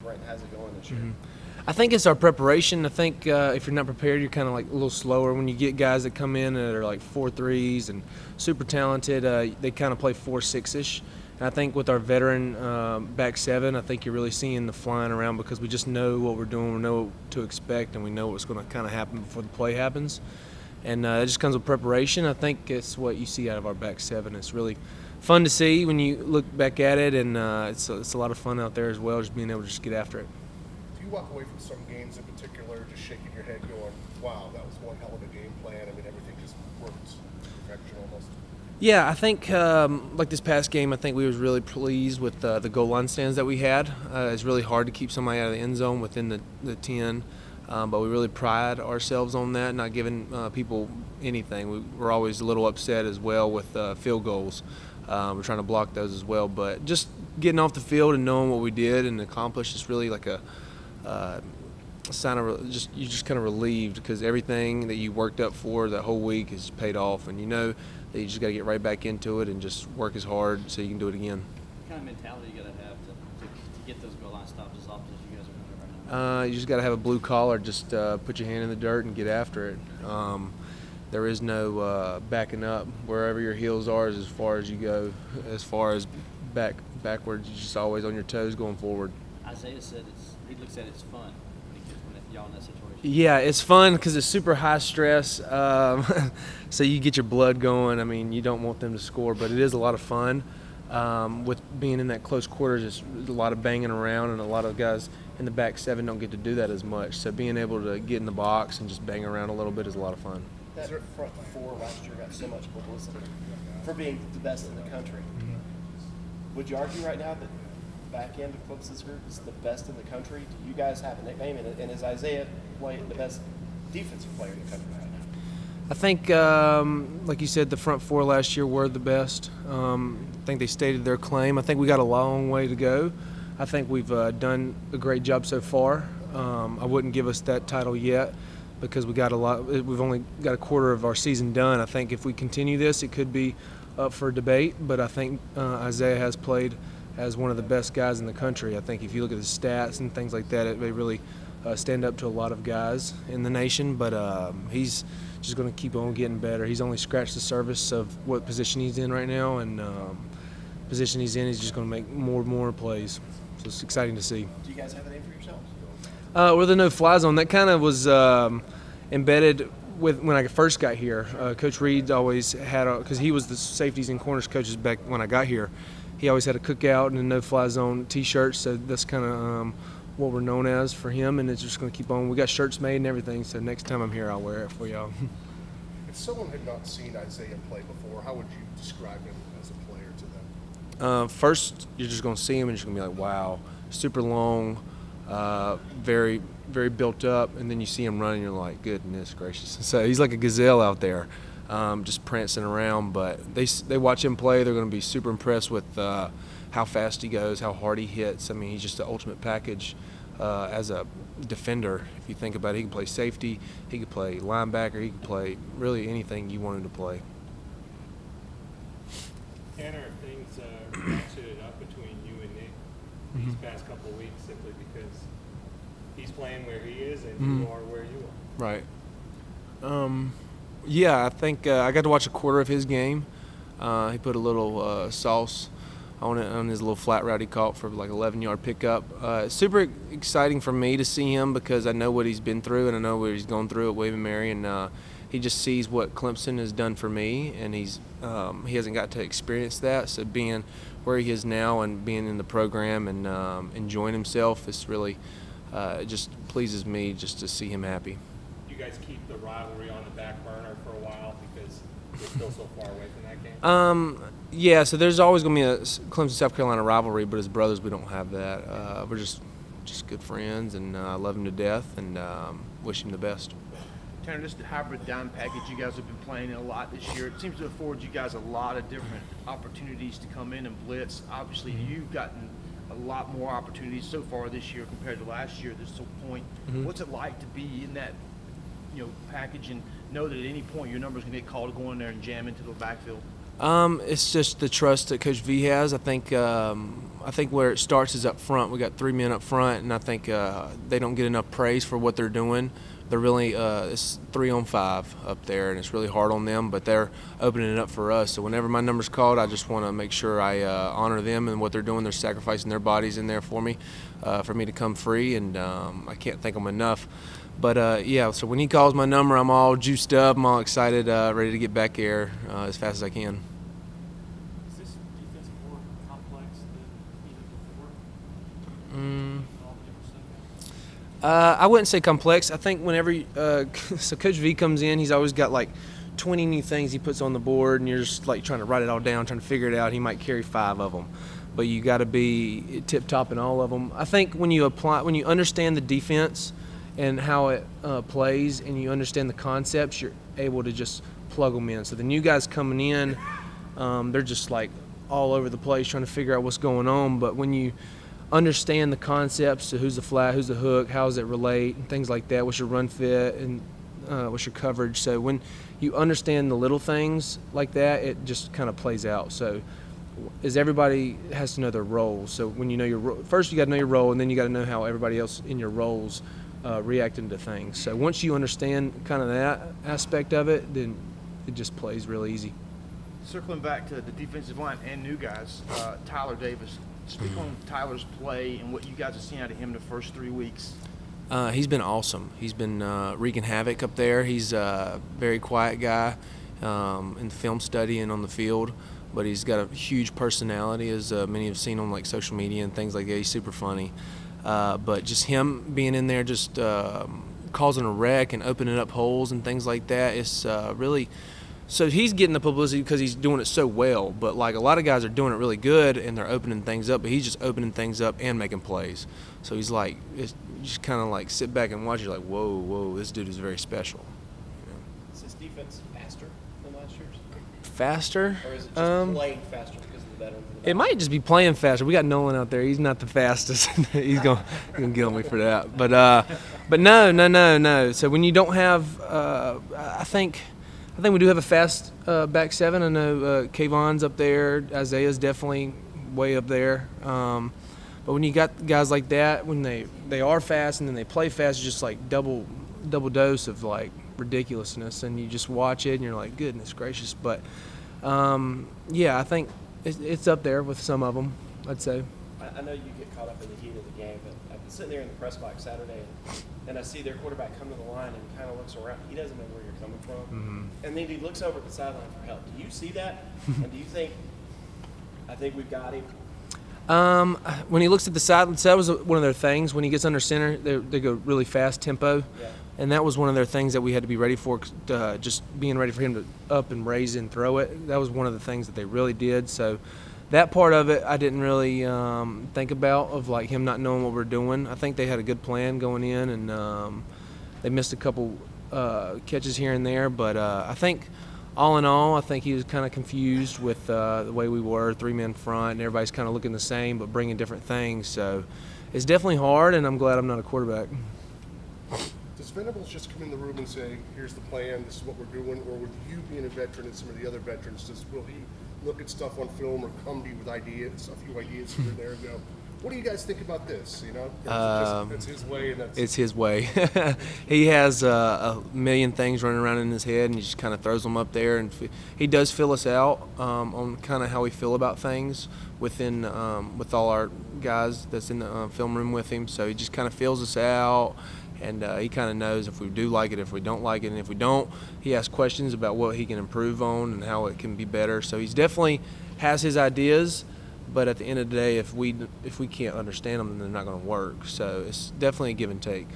Brent has it going this year? I think it's our preparation. I think if you're not prepared, you're kind of like a little slower. When you get guys that come in that are like 4.3s and super talented, they kind of play 4.6-ish. And I think with our veteran back seven, I think you're really seeing the flying around because we just know what we're doing, we know what to expect, and we know what's going to kind of happen before the play happens. And it just comes with preparation. I think it's what you see out of our back seven. It's really fun to see when you look back at it, and it's a lot of fun out there as well, just being able to just get after it. Do you walk away from some games in particular just shaking your head going, wow, that was one hell of a game plan? I mean, everything just worked to perfection almost. Yeah, I think like this past game, I think we was really pleased with the goal line stands that we had. It's really hard to keep somebody out of the end zone within the 10, but we really pride ourselves on that, not giving people anything. We're always a little upset as well with field goals. We're trying to block those as well, but just getting off the field and knowing what we did and accomplished is really like a sign of you're just kind of relieved because everything that you worked up for the whole week is paid off, and you know that you just got to get right back into it and just work as hard so you can do it again. What kind of mentality you got to have to get those goal line stops as often as you guys are doing right now? You just got to have a blue collar. Just put your hand in the dirt and get after it. There is no backing up. Wherever your heels are is as far as you go. As far as backwards, you're just always on your toes going forward. Isaiah said he looks at it as fun when y'all in that situation. Yeah, it's fun because it's super high stress. So you get your blood going. I mean, you don't want them to score, but it is a lot of fun. With being in that close quarters, it's a lot of banging around, and a lot of guys in the back seven don't get to do that as much. So being able to get in the box and just bang around a little bit is a lot of fun. That front four last year got so much publicity for being the best in the country. Would you argue right now that the back end of Clemson's group is the best in the country? Do you guys have a nickname, and is Isaiah playing the best defensive player in the country right now? I think, like you said, the front four last year were the best. I think they stated their claim. I think we got a long way to go. I think we've done a great job so far. I wouldn't give us that title yet because we got a lot. We've only got a quarter of our season done. I think if we continue this, it could be up for debate. But I think Isaiah has played as one of the best guys in the country. I think if you look at the stats and things like that, they really stand up to a lot of guys in the nation. But he's just going to keep on getting better. He's only scratched the surface of what position he's in right now, and position he's in, he's just going to make more and more plays. So it's exciting to see. Do you guys have a name for yourselves? We're the no-fly zone. That kind of was embedded with when I first got here. Coach Reed always had, because he was the safeties and corners coaches back when I got here, he always had a cookout and a no-fly zone T-shirt. So that's kind of what we're known as for him, and it's just going to keep on. We got shirts made and everything, so next time I'm here, I'll wear it for y'all. If someone had not seen Isaiah play before, how would you describe him as a player to them? First, you're just going to see him and you're just going to be like, wow, super long, very, very built up, and then you see him running, you're like, goodness gracious. So he's like a gazelle out there, just prancing around, but they watch him play, they're going to be super impressed with how fast he goes, how hard he hits. I mean, he's just the ultimate package as a defender. If you think about it, he can play safety, he could play linebacker, he could play really anything you want him to play. Tanner, things ratcheted up between you and Nick these past couple of weeks simply because he's playing where he is and you are where you are. Right. Yeah, I think I got to watch a quarter of his game. He put a little sauce on it on his little flat route he caught for like 11-yard pickup. Super exciting for me to see him because I know what he's been through and I know what he's gone through at William & Mary, and he just sees what Clemson has done for me, and he hasn't got to experience that. So being where he is now and being in the program and enjoying himself, it's really it just pleases me just to see him happy. You guys keep the rivalry on the back burner for a while because you're still so far away from that game? Yeah, so there's always going to be a Clemson-South Carolina rivalry, but as brothers, we don't have that. We're just good friends, and I love him to death and wish him the best. Tanner, this hybrid down package you guys have been playing a lot this year. It seems to afford you guys a lot of different opportunities to come in and blitz. Obviously, you've gotten a lot more opportunities so far this year compared to last year at this point. What's it like to be in that package and know that at any point your number's going to get called to go in there and jam into the backfield? It's just the trust that Coach V has. I think where it starts is up front. We got 3 men up front, and I think they don't get enough praise for what they're doing. They're really it's 3-on-5 up there, and it's really hard on them. But they're opening it up for us. So whenever my number's called, I just want to make sure I honor them and what they're doing. They're sacrificing their bodies in there for me to come free, and I can't thank them enough. But yeah, so when he calls my number, I'm all juiced up. I'm all excited, ready to get back there as fast as I can. Is this defense more complex than even before? All the different stuff? I wouldn't say complex. I think whenever so Coach V comes in, he's always got like 20 new things he puts on the board, and you're just like trying to write it all down, trying to figure it out. He might carry 5 of them, but you got to be tip top in all of them. I think when you understand the defense and how it plays, and you understand the concepts, you're able to just plug them in. So the new guys coming in, they're just like all over the place trying to figure out what's going on. But when you understand the concepts, so who's the flat, who's the hook, how does it relate, and things like that, what's your run fit, and what's your coverage. So when you understand the little things like that, it just kind of plays out. So everybody has to know their roles. So when you know your role, first you got to know your role, and then you got to know how everybody else in your roles reacting to things. So once you understand kind of that aspect of it, then it just plays real easy. Circling back to the defensive line and new guys, Tyler Davis. Speak on Tyler's play and what you guys have seen out of him the first 3 weeks. He's been awesome. He's been wreaking havoc up there. He's a very quiet guy in the film study and on the field, but he's got a huge personality, as many have seen on like social media and things like that. He's super funny. But just him being in there, just causing a wreck and opening up holes and things like that, it's really – so he's getting the publicity because he's doing it so well. But like a lot of guys are doing it really good and they're opening things up, but he's just opening things up and making plays. So he's like – you just kind of like sit back and watch. You're like, whoa, this dude is very special. You know? Is this defense faster than last year's? Faster? Or is it just playing faster because of the veterans? It might just be playing faster. We got Nolan out there. He's not the fastest. He's gonna get on me for that. But no. So when you don't have, I think we do have a fast back seven. I know Kayvon's up there. Isaiah's definitely way up there. But when you got guys like that, when they are fast and then they play fast, it's just like double dose of like ridiculousness, and you just watch it and you're like, goodness gracious. But yeah, I think it's up there with some of them, I'd say. I know you get caught up in the heat of the game, but I've been sitting there in the press box Saturday, and I see their quarterback come to the line and kind of looks around. He doesn't know where you're coming from. Mm-hmm. And then he looks over at the sideline for help. Do you see that? And do you think, I think we've got him? When he looks at the sideline, so that was one of their things. When he gets under center, they go really fast tempo. Yeah. And that was one of their things that we had to be ready for, just being ready for him to up and raise and throw it. That was one of the things that they really did. So that part of it I didn't really think about, of like him not knowing what we're doing. I think they had a good plan going in, and they missed a couple catches here and there. But I think all in all, I think he was kind of confused with the way we were, 3-man front, and everybody's kind of looking the same but bringing different things. So it's definitely hard, and I'm glad I'm not a quarterback. Does Venables just come in the room and say, here's the plan, this is what we're doing, or would you, being a veteran and some of the other veterans, will he look at stuff on film or come to you with ideas, a few ideas here and there, and go, what do you guys think about this? You know, it's his way, and that's it's his way. He has a million things running around in his head, and he just kind of throws them up there. And he does fill us out on kind of how we feel about things within with all our guys that's in the film room with him. So he just kind of fills us out. And he kind of knows if we do like it, if we don't like it. And if we don't, he asks questions about what he can improve on and how it can be better. So he's definitely has his ideas, but at the end of the day, if we can't understand them, then they're not going to work. So it's definitely a give and take.